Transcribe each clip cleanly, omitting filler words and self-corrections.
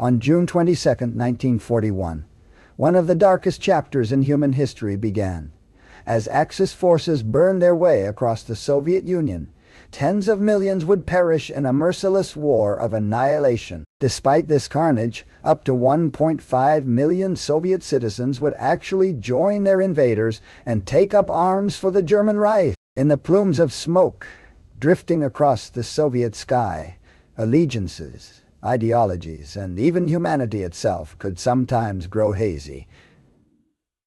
On June 22, 1941, one of the darkest chapters in human history began. As Axis forces burned their way across the Soviet Union, tens of millions would perish in a merciless war of annihilation. Despite this carnage, up to 1.5 million Soviet citizens would actually join their invaders and take up arms for the German Reich. In the plumes of smoke drifting across the Soviet sky, allegiances, ideologies, and even humanity itself could sometimes grow hazy.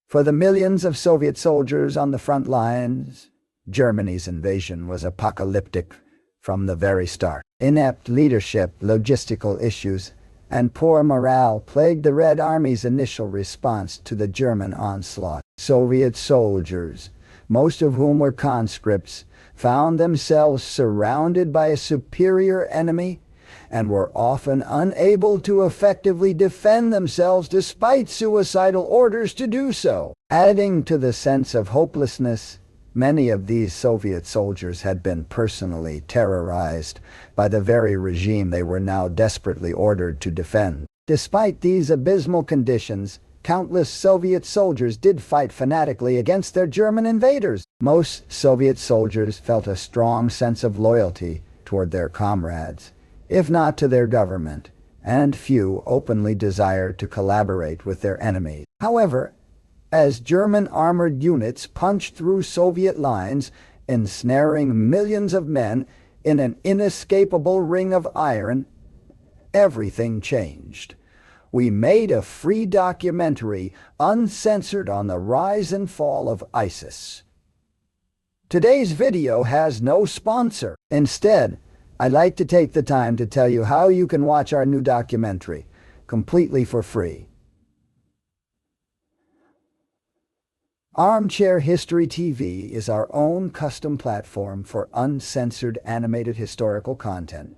For the millions of Soviet soldiers on the front lines, Germany's invasion was apocalyptic from the very start. Inept leadership, logistical issues, and poor morale plagued the Red Army's initial response to the German onslaught. Soviet soldiers, most of whom were conscripts, found themselves surrounded by a superior enemy and were often unable to effectively defend themselves despite suicidal orders to do so. Adding to the sense of hopelessness, many of these Soviet soldiers had been personally terrorized by the very regime they were now desperately ordered to defend. Despite these abysmal conditions, countless Soviet soldiers did fight fanatically against their German invaders. Most Soviet soldiers felt a strong sense of loyalty toward their comrades, if not to their government, and few openly desired to collaborate with their enemies. However, as German armored units punched through Soviet lines, ensnaring millions of men in an inescapable ring of iron, everything changed. We made a free documentary, uncensored, on the rise and fall of ISIS. Today's video has no sponsor. Instead, I'd like to take the time to tell you how you can watch our new documentary, completely for free. Armchair History TV is our own custom platform for uncensored animated historical content,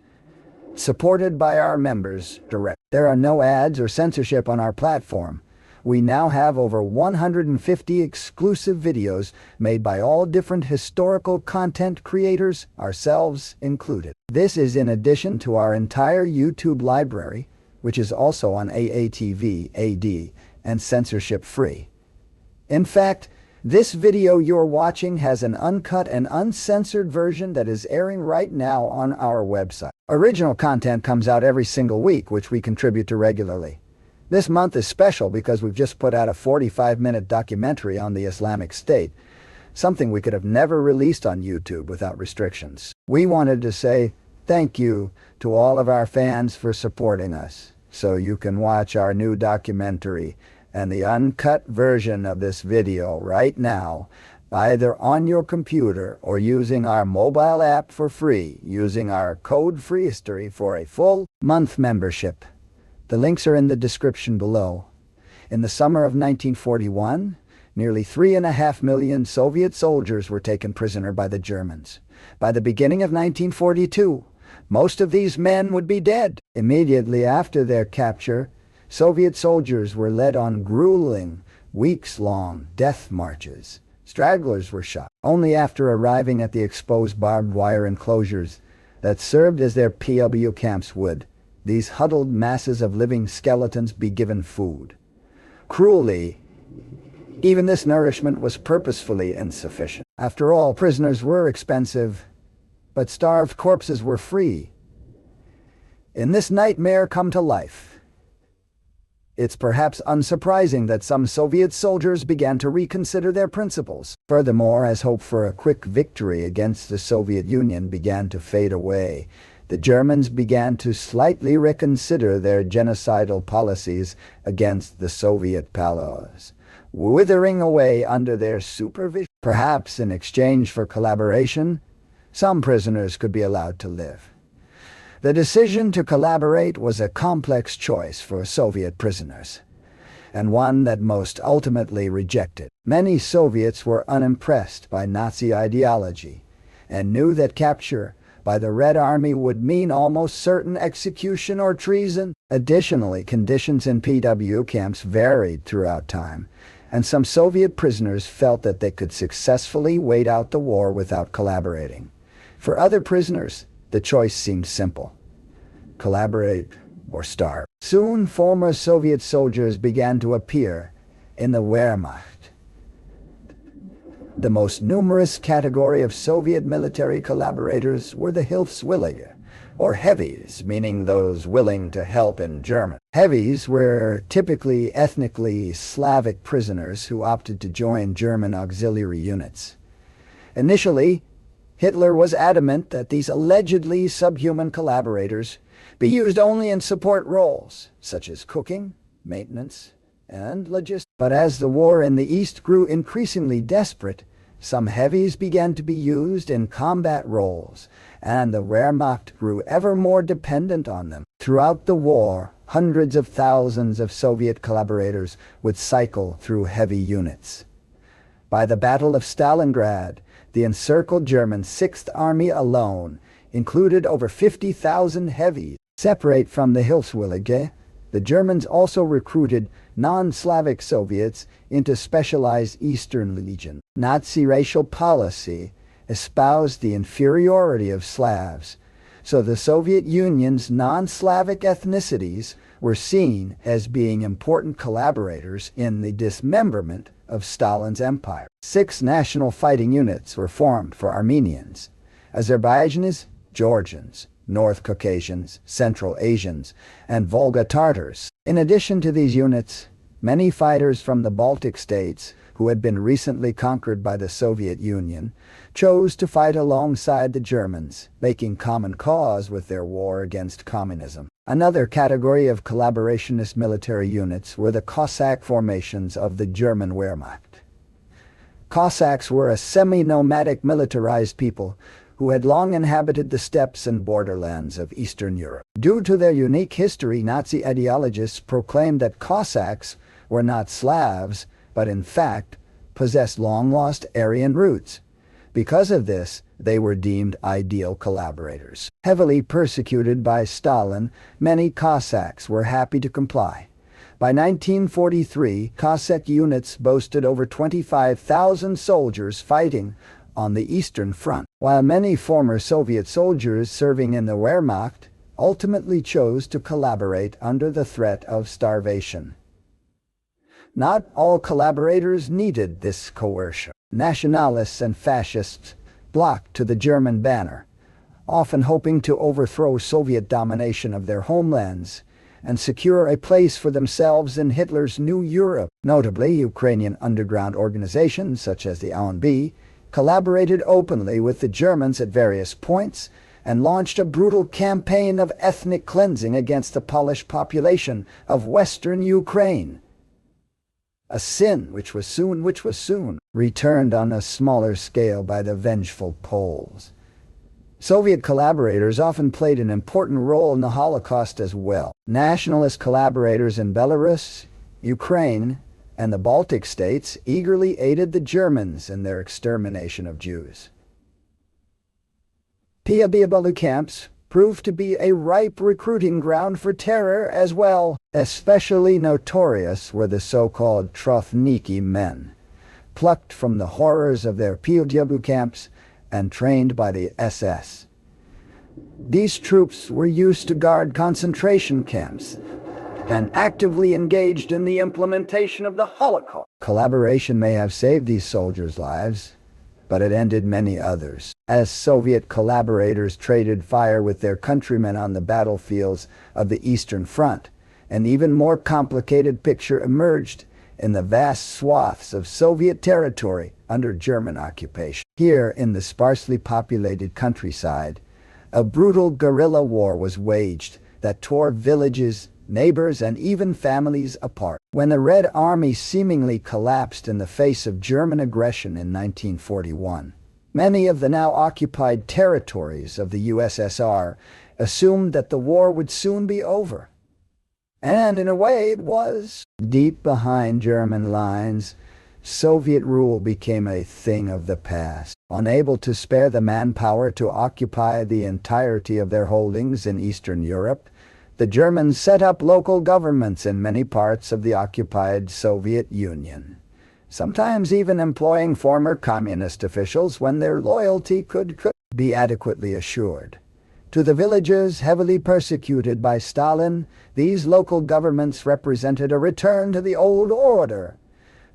supported by our members direct. There are no ads or censorship on our platform. We now have over 150 exclusive videos made by all different historical content creators, ourselves included. This is in addition to our entire YouTube library, which is also on AATV, AD, and censorship-free. In fact, this video you're watching has an uncut and uncensored version that is airing right now on our website. Original content comes out every single week, which we contribute to regularly. This month is special because we've just put out a 45-minute documentary on the Islamic State, something we could have never released on YouTube without restrictions. We wanted to say thank you to all of our fans for supporting us, so you can watch our new documentary and the uncut version of this video right now, either on your computer or using our mobile app for free, using our code FREEHISTORY for a full month membership. The links are in the description below. In the summer of 1941, nearly 3.5 million Soviet soldiers were taken prisoner by the Germans. By the beginning of 1942, most of these men would be dead. Immediately after their capture, Soviet soldiers were led on grueling, weeks-long death marches. Stragglers were shot. Only after arriving at the exposed barbed wire enclosures that served as their POW camps would these huddled masses of living skeletons be given food. Cruelly, even this nourishment was purposefully insufficient. After all, prisoners were expensive, but starved corpses were free. In this nightmare come to life, it's perhaps unsurprising that some Soviet soldiers began to reconsider their principles. Furthermore, as hope for a quick victory against the Soviet Union began to fade away, the Germans began to slightly reconsider their genocidal policies against the Soviet powers, withering away under their supervision. Perhaps in exchange for collaboration, some prisoners could be allowed to live. The decision to collaborate was a complex choice for Soviet prisoners, and one that most ultimately rejected. Many Soviets were unimpressed by Nazi ideology and knew that capture by the Red Army would mean almost certain execution or treason. Additionally, conditions in POW camps varied throughout time, and some Soviet prisoners felt that they could successfully wait out the war without collaborating. For other prisoners, the choice seemed simple: collaborate or starve. Soon, former Soviet soldiers began to appear in the Wehrmacht, the most numerous category of Soviet military collaborators. Were the Hilfswillige, or heavies, meaning those willing to help in German. Heavies were typically ethnically Slavic prisoners who opted to join German auxiliary units. Initially, Hitler was adamant that these allegedly subhuman collaborators be used only in support roles, such as cooking, maintenance, and logistics. But as the war in the East grew increasingly desperate, some heavies began to be used in combat roles, and the Wehrmacht grew ever more dependent on them. Throughout the war, hundreds of thousands of Soviet collaborators would cycle through heavy units. By the Battle of Stalingrad, the encircled German Sixth Army alone included over 50,000 heavies. Separate from the Hilfswillige, the Germans also recruited non-Slavic Soviets into specialized Eastern Legion. Nazi racial policy espoused the inferiority of Slavs, so the Soviet Union's non-Slavic ethnicities were seen as being important collaborators in the dismemberment of Stalin's empire. 6 national fighting units were formed for Armenians, Azerbaijanis, Georgians, North Caucasians, Central Asians, and Volga Tatars. In addition to these units, many fighters from the Baltic states, who had been recently conquered by the Soviet Union, chose to fight alongside the Germans, making common cause with their war against communism. Another category of collaborationist military units were the Cossack formations of the German Wehrmacht. Cossacks were a semi-nomadic militarized people who had long inhabited the steppes and borderlands of Eastern Europe. Due to their unique history, Nazi ideologists proclaimed that Cossacks were not Slavs, but in fact possessed long-lost Aryan roots. Because of this, they were deemed ideal collaborators. Heavily persecuted by Stalin, many Cossacks were happy to comply. By 1943, Cossack units boasted over 25,000 soldiers fighting on the Eastern Front, while many former Soviet soldiers serving in the Wehrmacht ultimately chose to collaborate under the threat of starvation. Not all collaborators needed this coercion. Nationalists and fascists flocked to the German banner, often hoping to overthrow Soviet domination of their homelands and secure a place for themselves in Hitler's new Europe. Notably, Ukrainian underground organizations such as the UNB collaborated openly with the Germans at various points and launched a brutal campaign of ethnic cleansing against the Polish population of Western Ukraine. A sin which was soon returned on a smaller scale by the vengeful Poles. Soviet collaborators often played an important role in the Holocaust as well. Nationalist collaborators in Belarus, Ukraine, and the Baltic states eagerly aided the Germans in their extermination of Jews. Piabiabalu camps proved to be a ripe recruiting ground for terror as well. Especially notorious were the so-called Trothniki men, plucked from the horrors of their Piabiabalu camps and trained by the SS. These troops were used to guard concentration camps and actively engaged in the implementation of the Holocaust. Collaboration may have saved these soldiers' lives, but it ended many others. As Soviet collaborators traded fire with their countrymen on the battlefields of the Eastern Front, an even more complicated picture emerged in the vast swaths of Soviet territory under German occupation. Here, in the sparsely populated countryside, a brutal guerrilla war was waged that tore villages, neighbors, and even families apart. When the Red Army seemingly collapsed in the face of German aggression in 1941, many of the now occupied territories of the USSR assumed that the war would soon be over. And in a way it was. Deep behind German lines, Soviet rule became a thing of the past. Unable to spare the manpower to occupy the entirety of their holdings in Eastern Europe, the Germans set up local governments in many parts of the occupied Soviet Union, sometimes even employing former communist officials when their loyalty could be adequately assured. To the villagers heavily persecuted by Stalin, these local governments represented a return to the old order.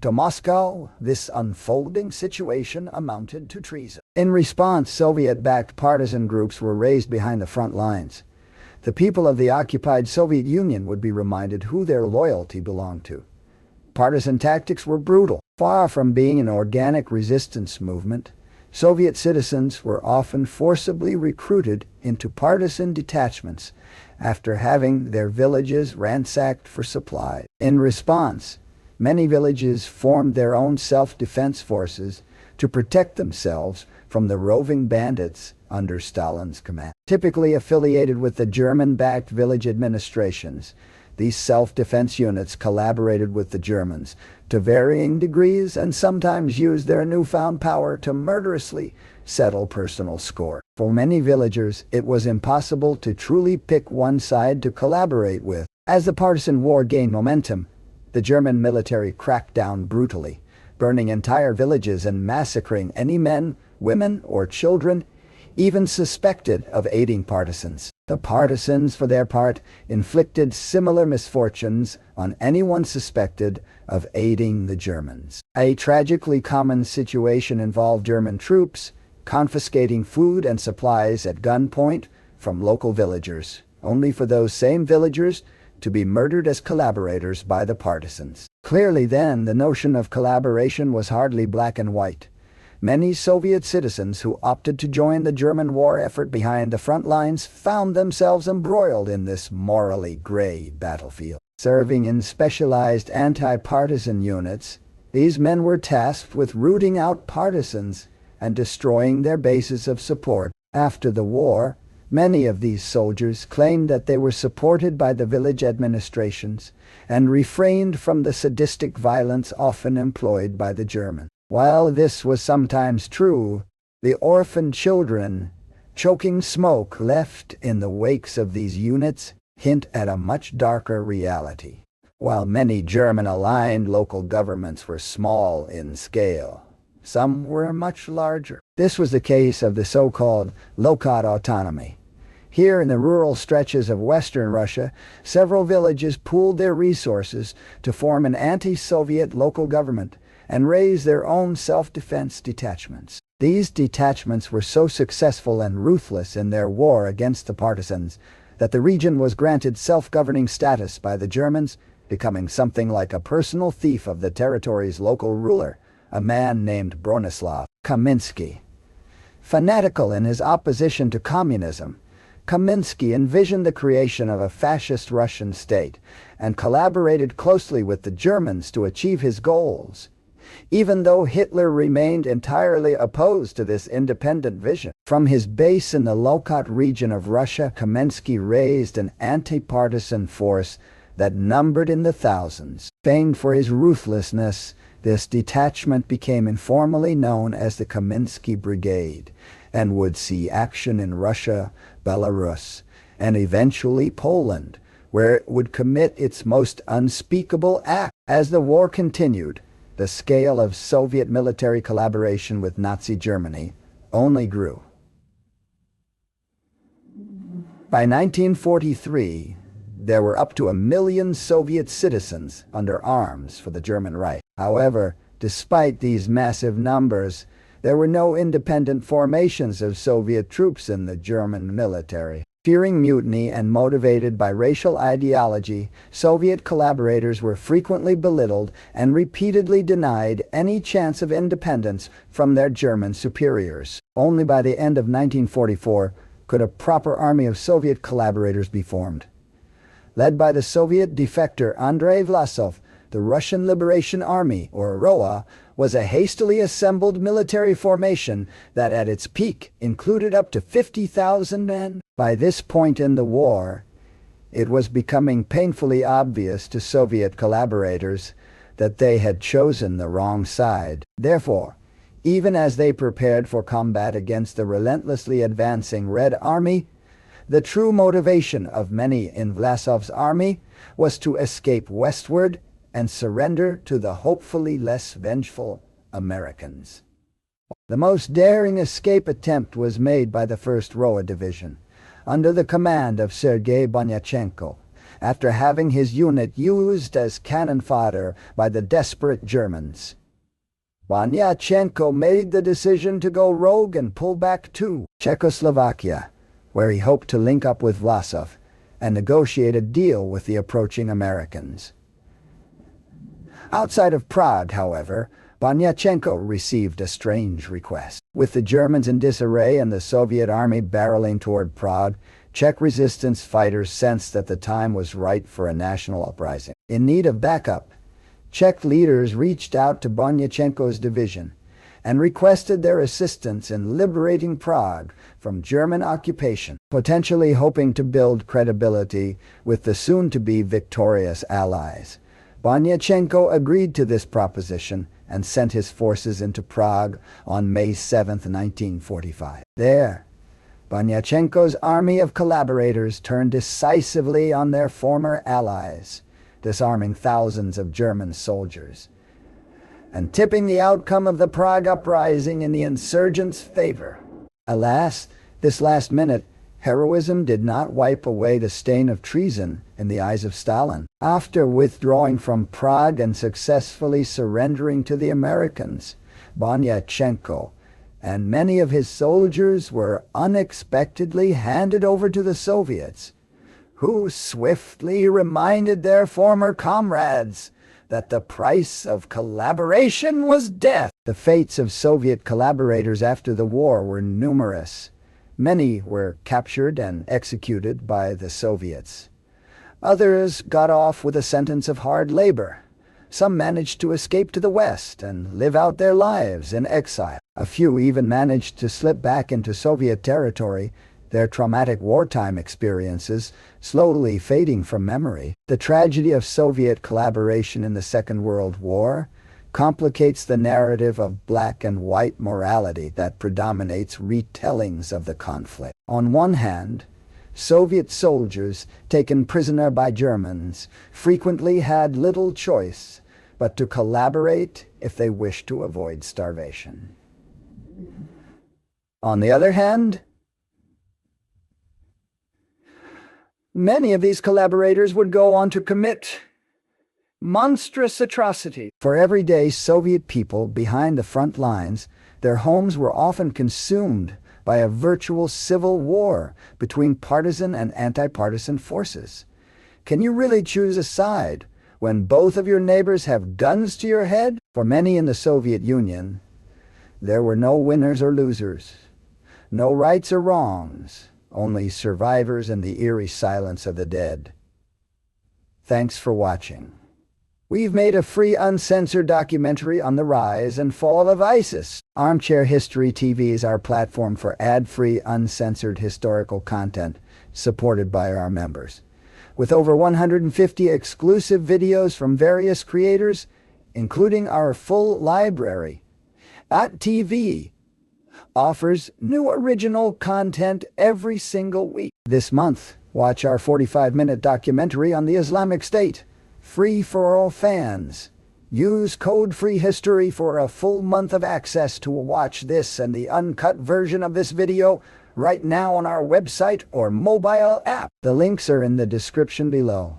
To Moscow, this unfolding situation amounted to treason. In response, Soviet-backed partisan groups were raised behind the front lines. The people of the occupied Soviet Union would be reminded who their loyalty belonged to. Partisan tactics were brutal. Far from being an organic resistance movement, Soviet citizens were often forcibly recruited into partisan detachments after having their villages ransacked for supplies. In response, many villages formed their own self-defense forces to protect themselves from the roving bandits under Stalin's command. Typically affiliated with the German-backed village administrations, these self-defense units collaborated with the Germans to varying degrees and sometimes used their newfound power to murderously settle personal score. For many villagers, it was impossible to truly pick one side to collaborate with. As the partisan war gained momentum, the German military cracked down brutally, burning entire villages and massacring any men, women, or children even suspected of aiding partisans. The partisans, for their part, inflicted similar misfortunes on anyone suspected of aiding the Germans. A tragically common situation involved German troops confiscating food and supplies at gunpoint from local villagers, only for those same villagers to be murdered as collaborators by the partisans. Clearly then, the notion of collaboration was hardly black and white. Many Soviet citizens who opted to join the German war effort behind the front lines found themselves embroiled in this morally gray battlefield. Serving in specialized anti-partisan units, these men were tasked with rooting out partisans and destroying their bases of support. After the war, many of these soldiers claimed that they were supported by the village administrations and refrained from the sadistic violence often employed by the Germans. While this was sometimes true, the orphan children, choking smoke left in the wakes of these units hint at a much darker reality. While many German-aligned local governments were small in scale, some were much larger. This was the case of the so-called local autonomy. Here in the rural stretches of western Russia, several villages pooled their resources to form an anti-Soviet local government and raise their own self-defense detachments. These detachments were so successful and ruthless in their war against the partisans that the region was granted self-governing status by the Germans, becoming something like a personal fief of the territory's local ruler, a man named Bronislaw Kaminsky. Fanatical in his opposition to communism, Kaminsky envisioned the creation of a fascist Russian state and collaborated closely with the Germans to achieve his goals. Even though Hitler remained entirely opposed to this independent vision. From his base in the Lokot region of Russia, Kaminsky raised an anti-partisan force that numbered in the thousands. Famed for his ruthlessness, this detachment became informally known as the Kaminsky Brigade and would see action in Russia, Belarus, and eventually Poland, where it would commit its most unspeakable act. As the war continued, the scale of Soviet military collaboration with Nazi Germany only grew. By 1943, there were up to 1 million Soviet citizens under arms for the German Reich. However, despite these massive numbers, there were no independent formations of Soviet troops in the German military. Fearing mutiny and motivated by racial ideology, Soviet collaborators were frequently belittled and repeatedly denied any chance of independence from their German superiors. Only by the end of 1944 could a proper army of Soviet collaborators be formed. Led by the Soviet defector Andrei Vlasov, the Russian Liberation Army, or ROA, was a hastily assembled military formation that at its peak included up to 50,000 men. By this point in the war, it was becoming painfully obvious to Soviet collaborators that they had chosen the wrong side. Therefore, even as they prepared for combat against the relentlessly advancing Red Army, the true motivation of many in Vlasov's army was to escape westward and surrender to the hopefully less vengeful Americans. The most daring escape attempt was made by the 1st ROA Division, under the command of Sergei Bonyachenko, after having his unit used as cannon fodder by the desperate Germans. Bonyachenko made the decision to go rogue and pull back to Czechoslovakia, where he hoped to link up with Vlasov and negotiate a deal with the approaching Americans. Outside of Prague, however, Bonyachenko received a strange request. With the Germans in disarray and the Soviet army barreling toward Prague, Czech resistance fighters sensed that the time was right for a national uprising. In need of backup, Czech leaders reached out to Bonyachenko's division and requested their assistance in liberating Prague from German occupation, potentially hoping to build credibility with the soon-to-be victorious Allies. Bonyachenko agreed to this proposition and sent his forces into Prague on May 7, 1945. There, Bonyachenko's army of collaborators turned decisively on their former allies, disarming thousands of German soldiers, and tipping the outcome of the Prague uprising in the insurgents' favor. Alas, this last-minute heroism did not wipe away the stain of treason in the eyes of Stalin. After withdrawing from Prague and successfully surrendering to the Americans, Bonyachenko and many of his soldiers were unexpectedly handed over to the Soviets, who swiftly reminded their former comrades that the price of collaboration was death. The fates of Soviet collaborators after the war were numerous. Many were captured and executed by the Soviets. Others got off with a sentence of hard labor. Some managed to escape to the West and live out their lives in exile. A few even managed to slip back into Soviet territory, their traumatic wartime experiences slowly fading from memory. The tragedy of Soviet collaboration in the Second World War complicates the narrative of black and white morality that predominates retellings of the conflict. On one hand, Soviet soldiers taken prisoner by Germans frequently had little choice but to collaborate if they wished to avoid starvation. On the other hand, many of these collaborators would go on to commit monstrous atrocities. For everyday Soviet people behind the front lines, their homes were often consumed by a virtual civil war between partisan and anti-partisan forces. Can you really choose a side when both of your neighbors have guns to your head? For many in the Soviet Union, there were no winners or losers, no rights or wrongs, only survivors and the eerie silence of the dead. Thanks for watching. We've made a free, uncensored documentary on the rise and fall of ISIS. Armchair History TV is our platform for ad-free, uncensored historical content supported by our members. With over 150 exclusive videos from various creators, including our full library, .tv offers new original content every single week. This month, watch our 45-minute documentary on the Islamic State, free for all fans. Use code FREEHISTORY for a full month of access to watch this and the uncut version of this video right now on our website or mobile app. The links are in the description below.